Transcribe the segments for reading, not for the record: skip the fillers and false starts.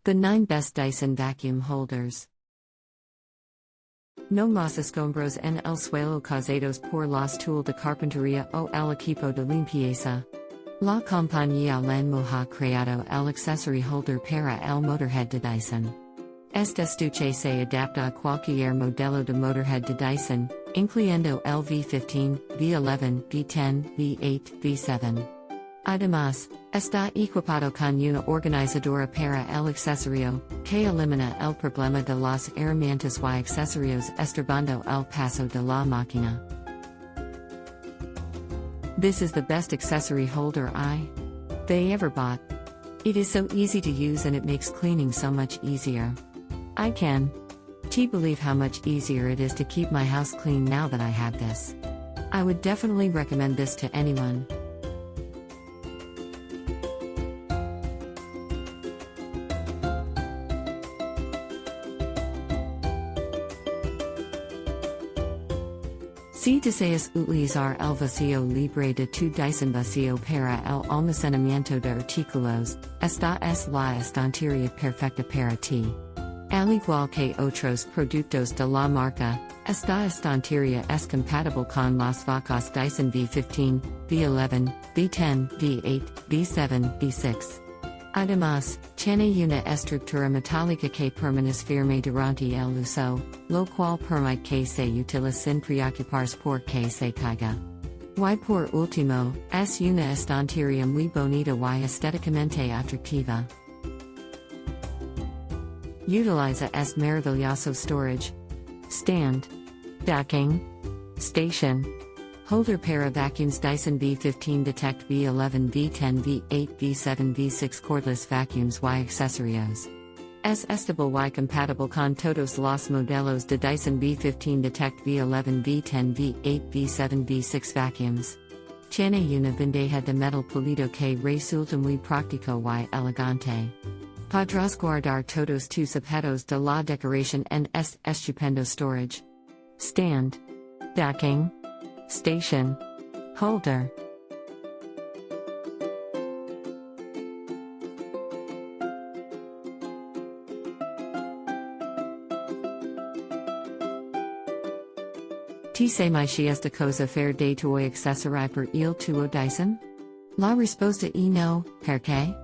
The 9 Best Dyson Vacuum Holders. No más escombros en el suelo causados por las tools de carpintería o el equipo de limpieza. La compañía LANMU ha creado el Accessory Holder para el Motorhead de Dyson. Este estuche se adapta a cualquier modelo de Motorhead de Dyson, incluyendo el V15, V11, V10, V8, V7. Además, está equipado con una organizadora para el accesorio, que elimina el problema de las herramientas y accesorios estorbando el paso de la máquina. This is the best accessory holder they ever bought. It is so easy to use and it makes cleaning so much easier. I can't believe how much easier it is to keep my house clean now that I have this. I would definitely recommend this to anyone. Si deseas utilizar el vacío libre de tu Dyson vacío para el almacenamiento de artículos, esta es la estantería perfecta para ti. Al igual que otros productos de la marca, esta estantería es compatible con las vacas Dyson V15, V11, V10, V8, V7, V6. Además, tiene una estructura metálica que permanece firme durante el uso, lo cual permite que se utilice sin preocuparse por que se caiga. Y por último, es una estantería muy bonita y estéticamente atractiva. Utiliza este maravilloso storage stand, docking station, holder para vacuums Dyson V15 Detect V11 V10 V8 V7 V6 Cordless vacuums y accesorios. Es estable y compatible con todos los modelos de Dyson V15 Detect V11 V10 V8 V7 V6 vacuums. Tiene una bandeja de metal pulido que resulta muy práctico y elegante. Podrás guardar todos tus objetos de la decoración en este estupendo storage stand, docking station, holder. Ti se mai esta cosa fer de tuoi accessori per il tuo Dyson? La risposta è no, perché?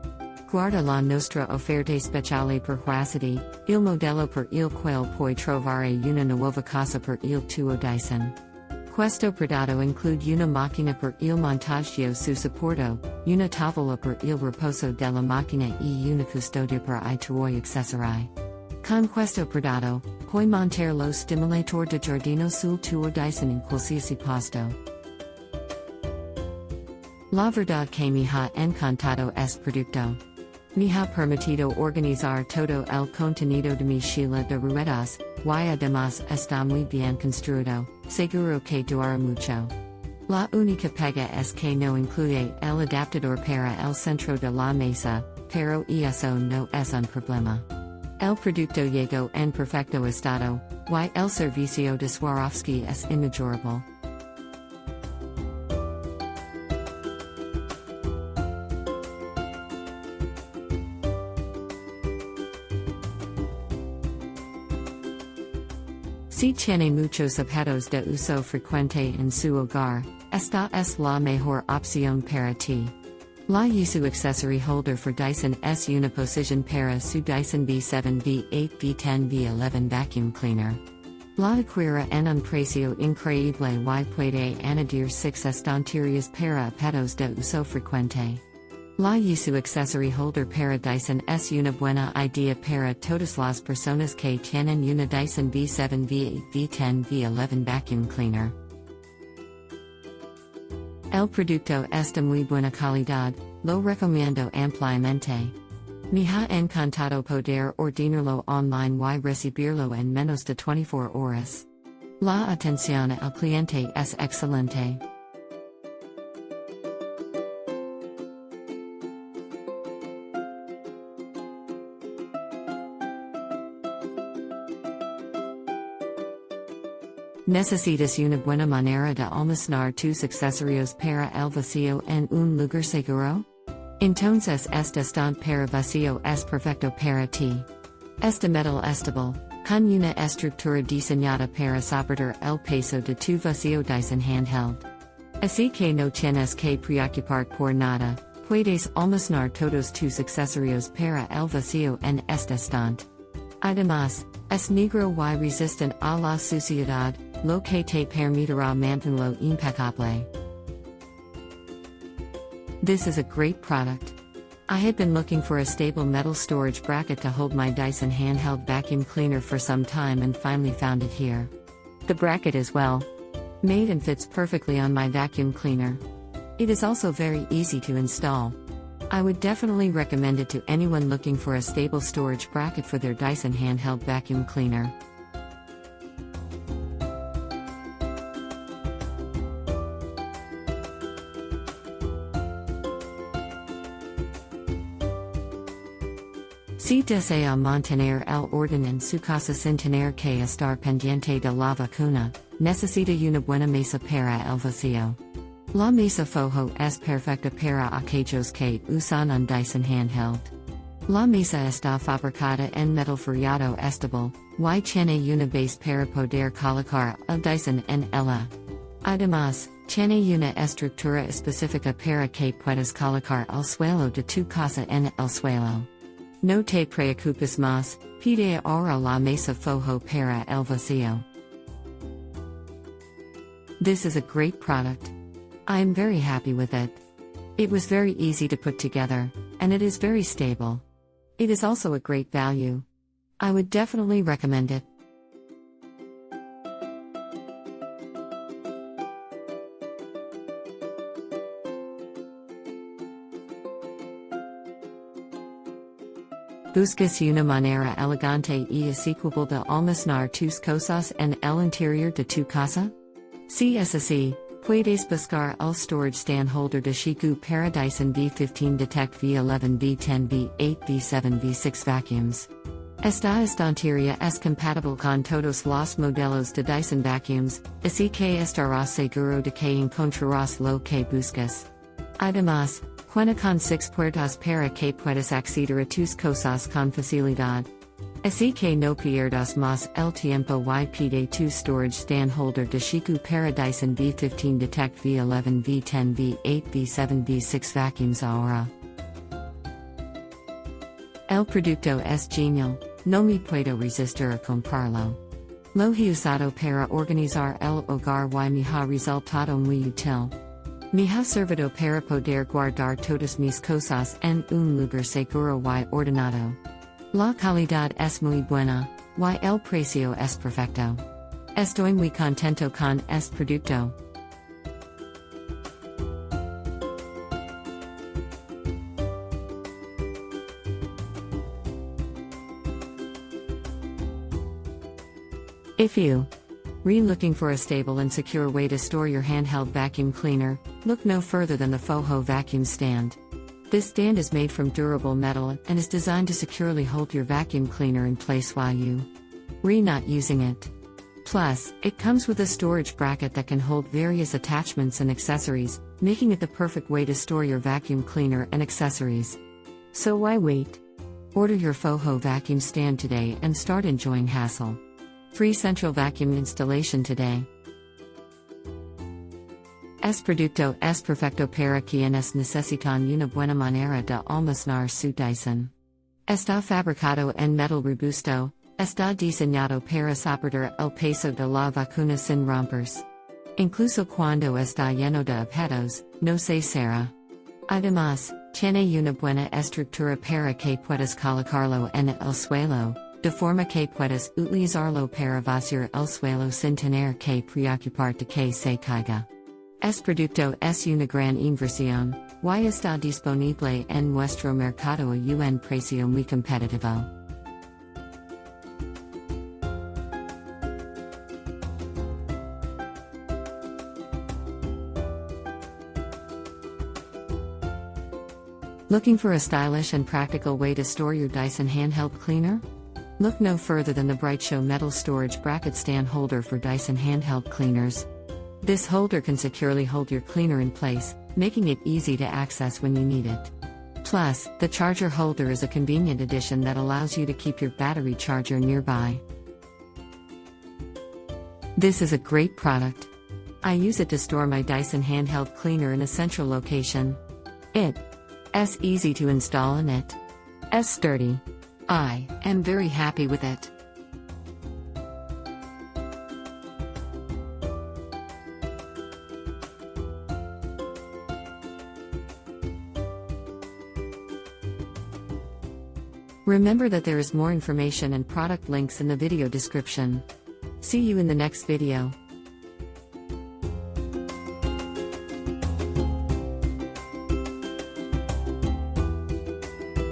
Guarda la nostra offerte speciale per HUACITY, il modello per il quale puoi trovare una nuova casa per il tuo Dyson. Questo prodotto include una macchina per il montaggio su supporto, una tavola per il riposo della macchina e una custodia per I tuoi accessori. Con questo prodotto, puoi montare lo stimulatore di giardino sul tuo Dyson in qualsiasi posto. La verdad que mi ha encantado este producto. Me ha permitido organizar todo el contenido de mi silla de ruedas, y además está muy bien construido, seguro que durará mucho. La única pega es que no incluye el adaptador para el centro de la mesa, pero eso no es un problema. El producto llegó en perfecto estado, y el servicio de Swarovski es inmejorable. Si tiene muchos objetos de uso frecuente en su hogar, esta es la mejor opción para ti. La YYSU Accessory Holder for Dyson es una posición para su Dyson V7 V8 V10 V11 Vacuum Cleaner. La adquiere en un precio increíble y puede añadir 6 estanterías para objetos de uso frecuente. La YYSU Accessory Holder para Dyson es una buena idea para todas las personas que tienen una Dyson V7 V8 V10 V11 Vacuum Cleaner. El producto es de muy buena calidad, lo recomiendo ampliamente. Me ha encantado poder ordenarlo online y recibirlo en menos de 24 horas. La atención al cliente es excelente. ¿Necesitas una buena manera de almacenar tus accesorios para el vacío en un lugar seguro? Entonces este para vacío es perfecto para ti. Este metal estable, con una estructura diseñada para soportar el peso de tu vacío Dyson Handheld. Así que no tienes que preocupar por nada, puedes almacenar todos tus accesorios para el vacío en este estante. Además, es negro y resistant a la suciedad, lo que te permitirá mantenerlo impecable. This is a great product. I had been looking for a stable metal storage bracket to hold my Dyson handheld vacuum cleaner for some time and finally found it here. The bracket is well made and fits perfectly on my vacuum cleaner. It is also very easy to install. I would definitely recommend it to anyone looking for a stable storage bracket for their Dyson handheld vacuum cleaner. Si desea mantener el orden en su casa sin tener que estar pendiente de la vacuna, necesita una buena mesa para el vacío. La mesa Foho es perfecta para aquellos que usan un Dyson Handheld. La mesa está fabricada en metal forrado estable, y tiene una base para poder colocar el Dyson en ella. Además, tiene una estructura específica para que puedas colocar el suelo de tu casa en el suelo. No te preocupes más, pide ahora la mesa Foho para el vacío. This is a great product. I am very happy with it. It was very easy to put together, and it is very stable. It is also a great value. I would definitely recommend it. ¿Buscas una manera elegante y asequible de almacenar tus cosas en el interior de tu casa? Si es así, puedes buscar el storage stand holder de XIGOO para Dyson V15 Detect V11 V10 V8 V7 V6 vacuums. Esta estantería es compatible con todos los modelos de Dyson vacuums, así que estarás seguro de que encontrarás lo que buscas. Además, cuenta con 6 puertas para que puedas acceder a tus cosas con facilidad. Así que no pierdas más el tiempo y pide tu storage stand holder de XIGOO para Dyson V15 Detect V11 V10 V8 V7 V6 vacuums ahora. El producto es genial, no me puedo resistir a comprarlo. Lo he usado para organizar el hogar y me ha resultado muy útil. Me ha servido para poder guardar todas mis cosas en un lugar seguro y ordenado. La calidad es muy buena, y el precio es perfecto. Estoy muy contento con este producto. If you looking for a stable and secure way to store your handheld vacuum cleaner, look no further than the Foho vacuum stand. This stand is made from durable metal and is designed to securely hold your vacuum cleaner in place while you not using it. Plus, it comes with a storage bracket that can hold various attachments and accessories, making it the perfect way to store your vacuum cleaner and accessories. So why wait? Order your Foho vacuum stand today and start enjoying hassle-free central vacuum installation today. Es producto es perfecto para quienes necesitan una buena manera de almacenar su Dyson. Está fabricado en metal robusto, está diseñado para soportar el peso de la vacuna sin romperse. Incluso cuando está lleno de objetos, no se cierra. Además, tiene una buena estructura para que puedas colocarlo en el suelo, de forma que puedas utilizarlo para vaciar el suelo sin tener que preocuparte que se caiga. Este producto es una gran inversión, y está disponible en nuestro mercado a un precio muy competitivo. Looking for a stylish and practical way to store your Dyson handheld cleaner? Look no further than the BRIGHTSHOW metal storage bracket stand holder for Dyson handheld cleaners. This holder can securely hold your cleaner in place, making it easy to access when you need it. Plus, the charger holder is a convenient addition that allows you to keep your battery charger nearby. This is a great product. I use it to store my Dyson handheld cleaner in a central location. It's easy to install and it's sturdy. I am very happy with it. Remember that there is more information and product links in the video description. See you in the next video.